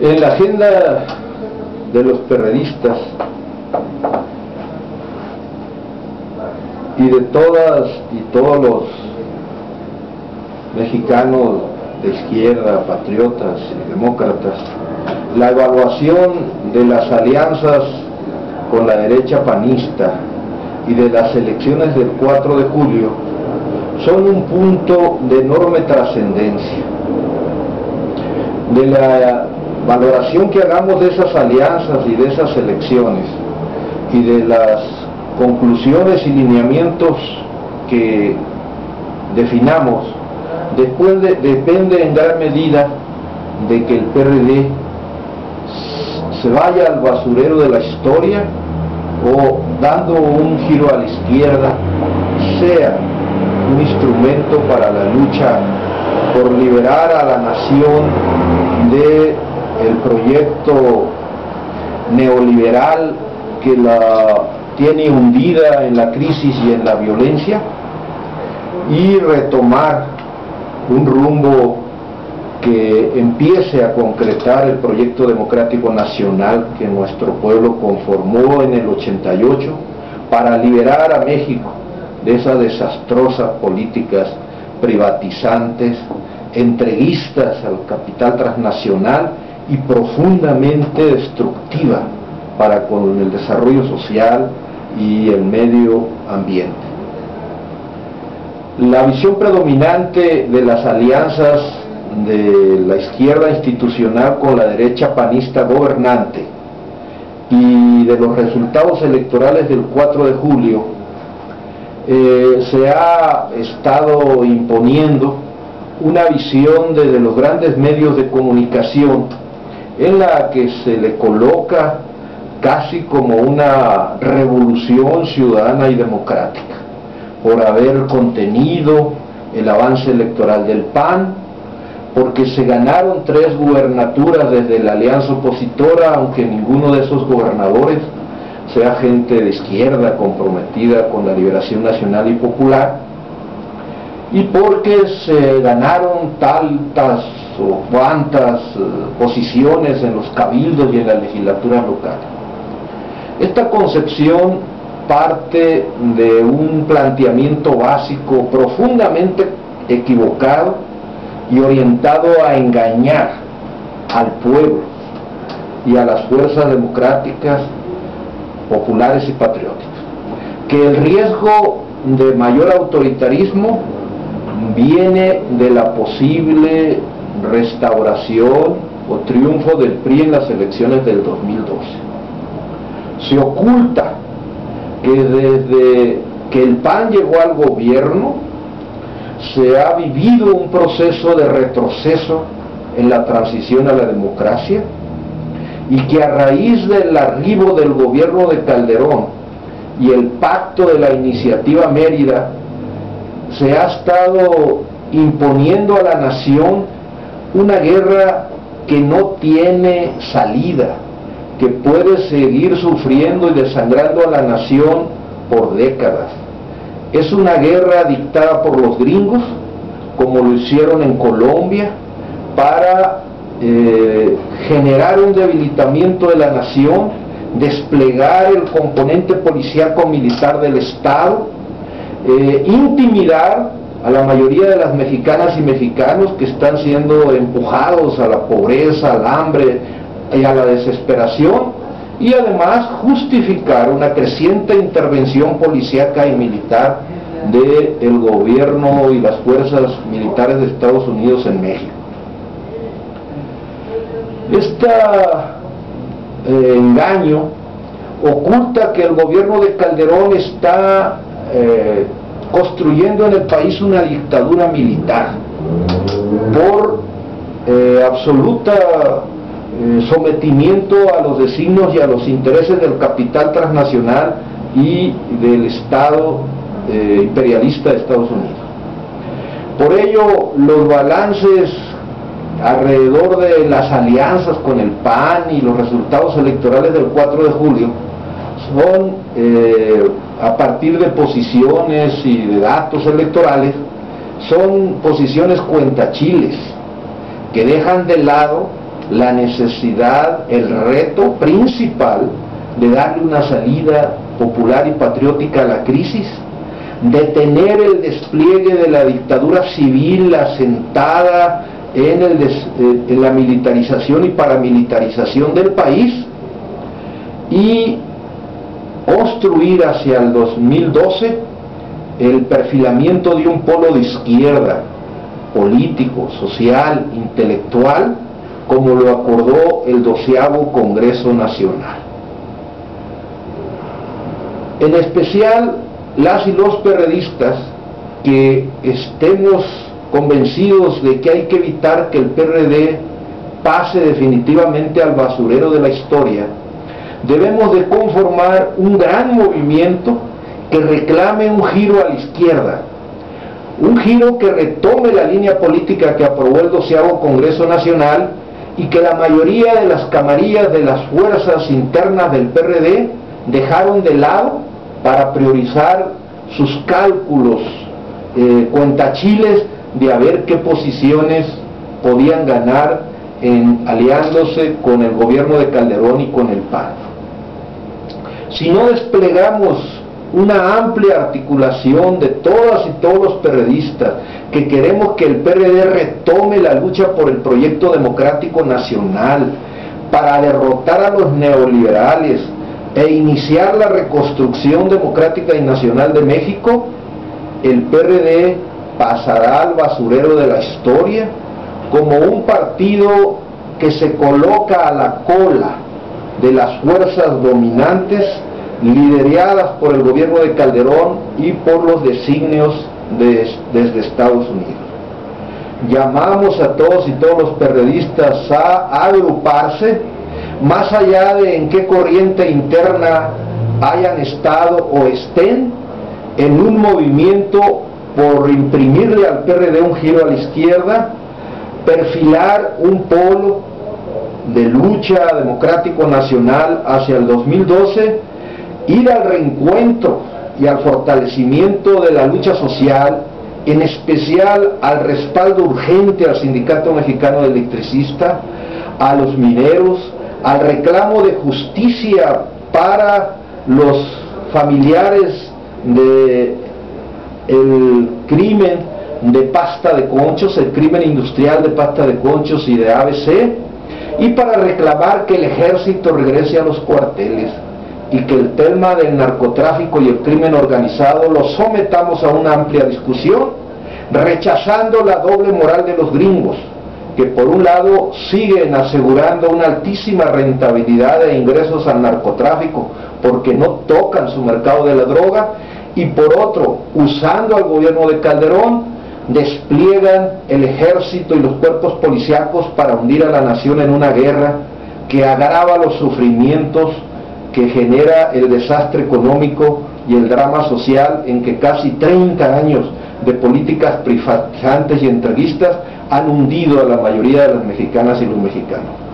En la agenda de los perredistas y de todas y todos los mexicanos de izquierda, patriotas y demócratas, la evaluación de las alianzas con la derecha panista y de las elecciones del 4 de julio son un punto de enorme trascendencia. De la valoración que hagamos de esas alianzas y de esas elecciones y de las conclusiones y lineamientos que definamos, depende en gran medida de que el PRD se vaya al basurero de la historia o, dando un giro a la izquierda, sea un instrumento para la lucha por liberar a la nación del proyecto neoliberal que la tiene hundida en la crisis y en la violencia, y retomar un rumbo que empiece a concretar el proyecto democrático nacional que nuestro pueblo conformó en el 88 para liberar a México de esas desastrosas políticas privatizantes, entreguistas al capital transnacional y profundamente destructiva para con el desarrollo social y el medio ambiente. La visión predominante de las alianzas de la izquierda institucional con la derecha panista gobernante y de los resultados electorales del 4 de julio se ha estado imponiendo una visión desde los grandes medios de comunicación en la que se le coloca casi como una revolución ciudadana y democrática por haber contenido el avance electoral del PAN, porque se ganaron 3 gubernaturas desde la alianza opositora, aunque ninguno de esos gobernadores sea gente de izquierda comprometida con la liberación nacional y popular, y porque se ganaron tantas o cuantas posiciones en los cabildos y en las legislaturas locales. Esta concepción parte de un planteamiento básico profundamente equivocado y orientado a engañar al pueblo y a las fuerzas democráticas, populares y patrióticas, que el riesgo de mayor autoritarismo viene de la posible restauración o triunfo del PRI en las elecciones del 2012. Se oculta que desde que el PAN llegó al gobierno se ha vivido un proceso de retroceso en la transición a la democracia, y que a raíz del arribo del gobierno de Calderón y el pacto de la iniciativa Mérida se ha estado imponiendo a la nación una guerra que no tiene salida, que puede seguir sufriendo y desangrando a la nación por décadas. Es una guerra dictada por los gringos, como lo hicieron en Colombia, para generar un debilitamiento de la nación, desplegar el componente policíaco militar del Estado, intimidar a la mayoría de las mexicanas y mexicanos que están siendo empujados a la pobreza, al hambre y a la desesperación, y además justificar una creciente intervención policíaca y militar del gobierno y las fuerzas militares de Estados Unidos en México. Este engaño oculta que el gobierno de Calderón está construyendo en el país una dictadura militar por absoluta sometimiento a los designios y a los intereses del capital transnacional y del Estado imperialista de Estados Unidos. Por ello, los balances alrededor de las alianzas con el PAN y los resultados electorales del 4 de julio son, a partir de posiciones y de datos electorales, son posiciones cuentachiles que dejan de lado la necesidad, el reto principal de darle una salida popular y patriótica a la crisis, detener el despliegue de la dictadura civil asentada en la militarización y paramilitarización del país, y construir hacia el 2012 el perfilamiento de un polo de izquierda, político, social, intelectual, como lo acordó el 12º Congreso Nacional. En especial, las y los perredistas que estemos convencidos de que hay que evitar que el PRD pase definitivamente al basurero de la historia, debemos de conformar un gran movimiento que reclame un giro a la izquierda, un giro que retome la línea política que aprobó el 12º Congreso Nacional y que la mayoría de las camarillas de las fuerzas internas del PRD dejaron de lado para priorizar sus cálculos cuentachiles de a ver qué posiciones podían ganar aliándose con el gobierno de Calderón y con el PAN. Si no desplegamos una amplia articulación de todas y todos los perredistas que queremos que el PRD retome la lucha por el proyecto democrático nacional para derrotar a los neoliberales e iniciar la reconstrucción democrática y nacional de México, el PRD pasará al basurero de la historia como un partido que se coloca a la cola de las fuerzas dominantes lideradas por el gobierno de Calderón y por los designios desde Estados Unidos. Llamamos a todos y todos los perredistas a agruparse, más allá de en qué corriente interna hayan estado o estén, en un movimiento por imprimirle al PRD un giro a la izquierda, perfilar un polo de lucha democrático nacional hacia el 2012, ir al reencuentro y al fortalecimiento de la lucha social, en especial al respaldo urgente al Sindicato Mexicano de Electricistas, a los mineros, al reclamo de justicia para los familiares del crimen de Pasta de Conchos, el crimen industrial de Pasta de Conchos y de ABC, y para reclamar que el ejército regrese a los cuarteles y que el tema del narcotráfico y el crimen organizado lo sometamos a una amplia discusión, rechazando la doble moral de los gringos, que por un lado siguen asegurando una altísima rentabilidad de ingresos al narcotráfico porque no tocan su mercado de la droga, y por otro, usando al gobierno de Calderón, despliegan el ejército y los cuerpos policíacos para hundir a la nación en una guerra que agrava los sufrimientos, que genera el desastre económico y el drama social en que casi 30 años de políticas privatizantes y entreguistas han hundido a la mayoría de las mexicanas y los mexicanos.